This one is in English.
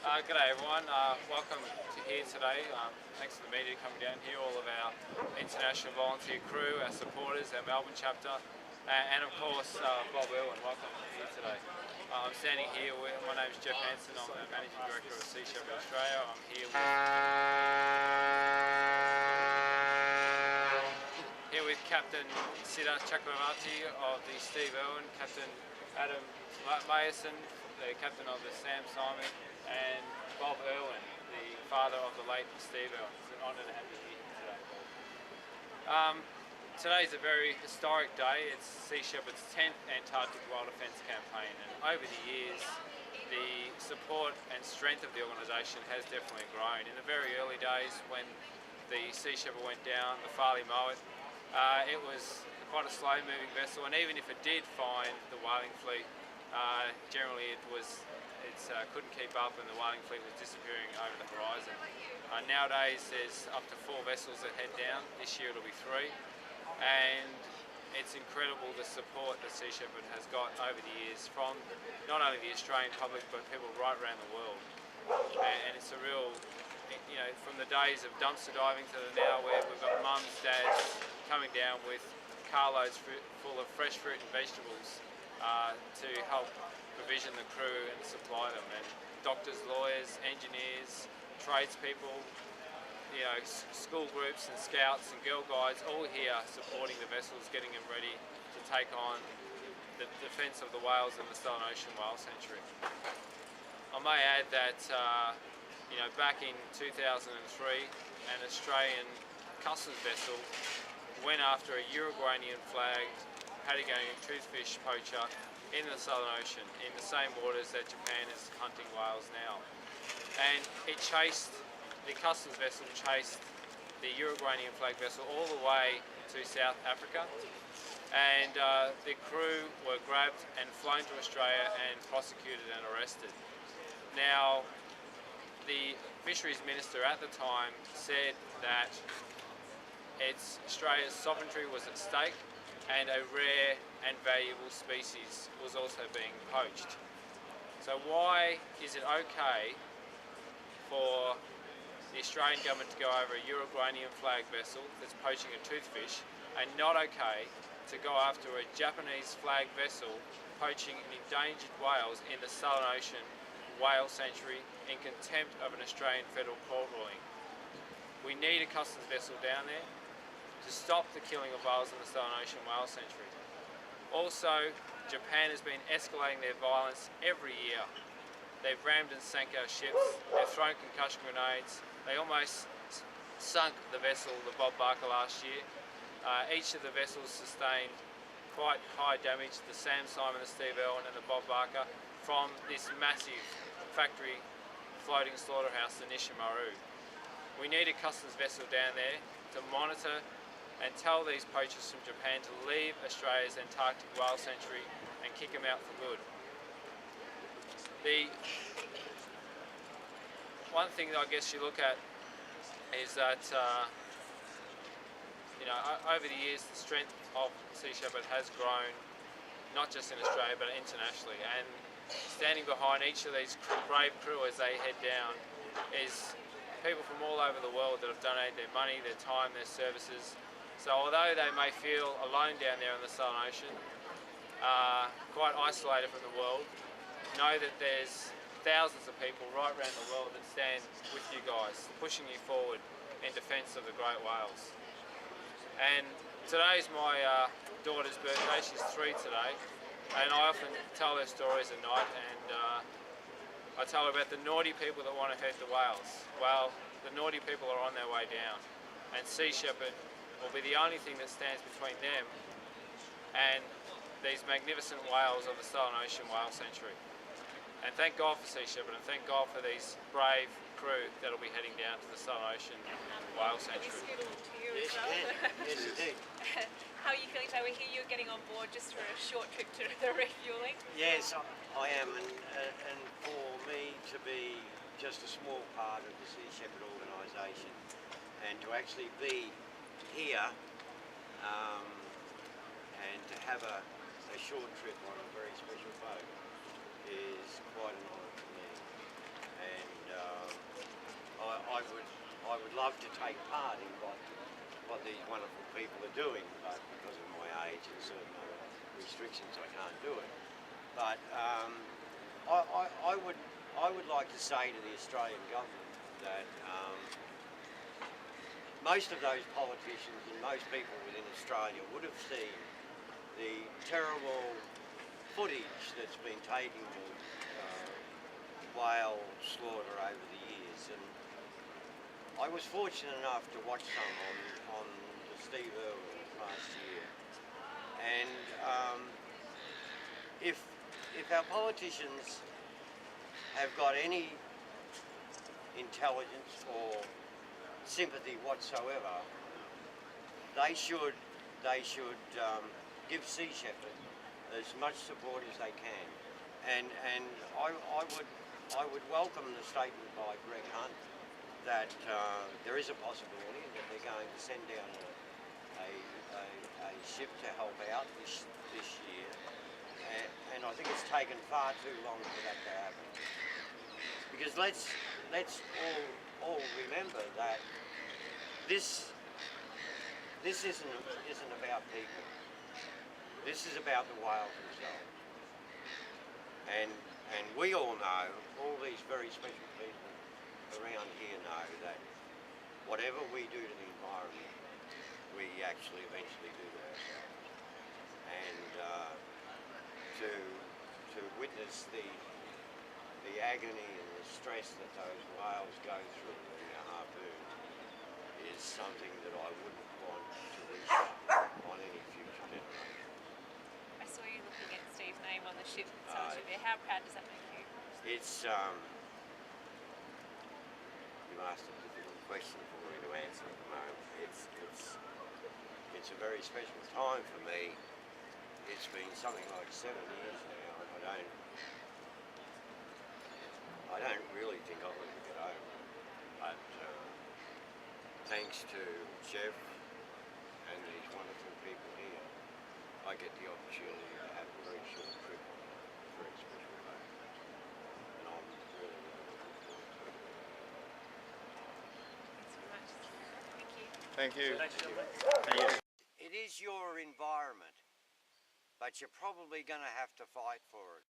G'day everyone, welcome to here today. Thanks to the media coming down here, all of our international volunteer crew, our supporters, our Melbourne chapter, and of course Bob Irwin, welcome here today. I'm standing here with, my name is Jeff Hansen, I'm the Managing Director of Sea Shepherds Australia. I'm here with Captain Siddha Chakravarti of the Steve Irwin, Captain Adam Mayason, the Captain of the Sam Simon, and Bob Irwin, the father of the late Steve Irwin. It's an honour to have you here today. Today's a very historic day. It's Sea Shepherds' 10th Antarctic Wild Defence campaign, and over the years the support and strength of the organisation has definitely grown. In the very early days when the Sea Shepherd went down, the Farley Mowat, it was quite a slow moving vessel, and even if it did find the whaling fleet, generally it couldn't keep up and the whaling fleet was disappearing over the horizon. Nowadays there's up to 4 vessels that head down. This year it'll be 3, and it's incredible the support that Sea Shepherd has got over the years from not only the Australian public but people right around the world. And it's a real, you know, from the days of dumpster diving to the now where we've got mums, dads coming down with carloads full of fresh fruit and vegetables to help provision the crew and supply them, and doctors, lawyers, engineers, tradespeople, you know, school groups and scouts and girl guides, all here supporting the vessels, getting them ready to take on the defence of the whales in the Southern Ocean Whale Sanctuary. I may add that you know, back in 2003, an Australian customs vessel went after a Uruguayan flagged Patagonian toothfish poacher in the Southern Ocean, in the same waters that Japan is hunting whales now. And the customs vessel chased the Uruguayan flag vessel all the way to South Africa, and the crew were grabbed and flown to Australia and prosecuted and arrested. Now, the Fisheries Minister at the time said that Australia's sovereignty was at stake, and a rare and valuable species was also being poached. So why is it okay for the Australian government to go over a Uruguayan flag vessel that's poaching a toothfish, and not okay to go after a Japanese flag vessel poaching endangered whales in the Southern Ocean Whale Sanctuary in contempt of an Australian federal court ruling? We need a customs vessel down there to stop the killing of whales in the Southern Ocean Whale Sanctuary. Also, Japan has been escalating their violence every year. They've rammed and sank our ships, they've thrown concussion grenades, they almost sunk the vessel, the Bob Barker, last year. Each of the vessels sustained quite high damage, the Sam Simon, the Steve Irwin and the Bob Barker, from this massive factory floating slaughterhouse, the Nishimaru. We need a customs vessel down there to monitor and tell these poachers from Japan to leave Australia's Antarctic Whale Sanctuary and kick them out for good. The one thing that I guess you look at is that you know, over the years the strength of Sea Shepherd has grown, not just in Australia but internationally, and standing behind each of these brave crew as they head down is people from all over the world that have donated their money, their time, their services. So although they may feel alone down there in the Southern Ocean, quite isolated from the world, know that there's thousands of people right around the world that stand with you guys, pushing you forward in defence of the great whales. And today's my daughter's birthday. She's 3 today, and I often tell her stories at night, and I tell her about the naughty people that want to hurt the whales. Well, the naughty people are on their way down, and Sea Shepherd will be the only thing that stands between them and these magnificent whales of the Southern Ocean Whale Sanctuary. And thank God for Sea Shepherd, and thank God for these brave crew that will be heading down to the Southern Ocean Whale Sanctuary. Yes, indeed. How are you feeling today? We hear you're getting on board just for a short trip to the refuelling. Yes, I am, and for me to be just a small part of the Sea Shepherd organisation and to actually be here and to have a short trip on a very special boat is quite an honour for me. And I would love to take part in what these wonderful people are doing, but because of my age and certain other restrictions, I can't do it. But I would like to say to the Australian government that most of those politicians and most people within Australia would have seen the terrible footage that's been taken of whale slaughter over the years, and I was fortunate enough to watch some on the Steve Irwin last year, and if our politicians have got any intelligence or sympathy whatsoever, they should give Sea Shepherd as much support as they can, and I would welcome the statement by Greg Hunt that there is a possibility that they're going to send down a ship to help out this year, and I think it's taken far too long for that to happen. Because let's all remember that this isn't about people. This is about the whales themselves. And we all know, all these very special people around here know that whatever we do to the environment, we actually eventually do to ourselves. And to witness the agony and the stress that those whales go through in a harpoon is something that I wouldn't want to wish on any future generation. I saw you looking at Steve's name on the ship. How proud does that make you? It's you asked a difficult question for me to answer at the moment. It's a very special time for me. It's been something like 7 years now, and I don't really think I'll ever get over it. But thanks to Jeff and these wonderful people here, I get the opportunity to have a very short trip on a very special day. And I'm really looking forward to it. Thanks so much. Thank you. Thank you. Thank you. It is your environment, but you're probably going to have to fight for it.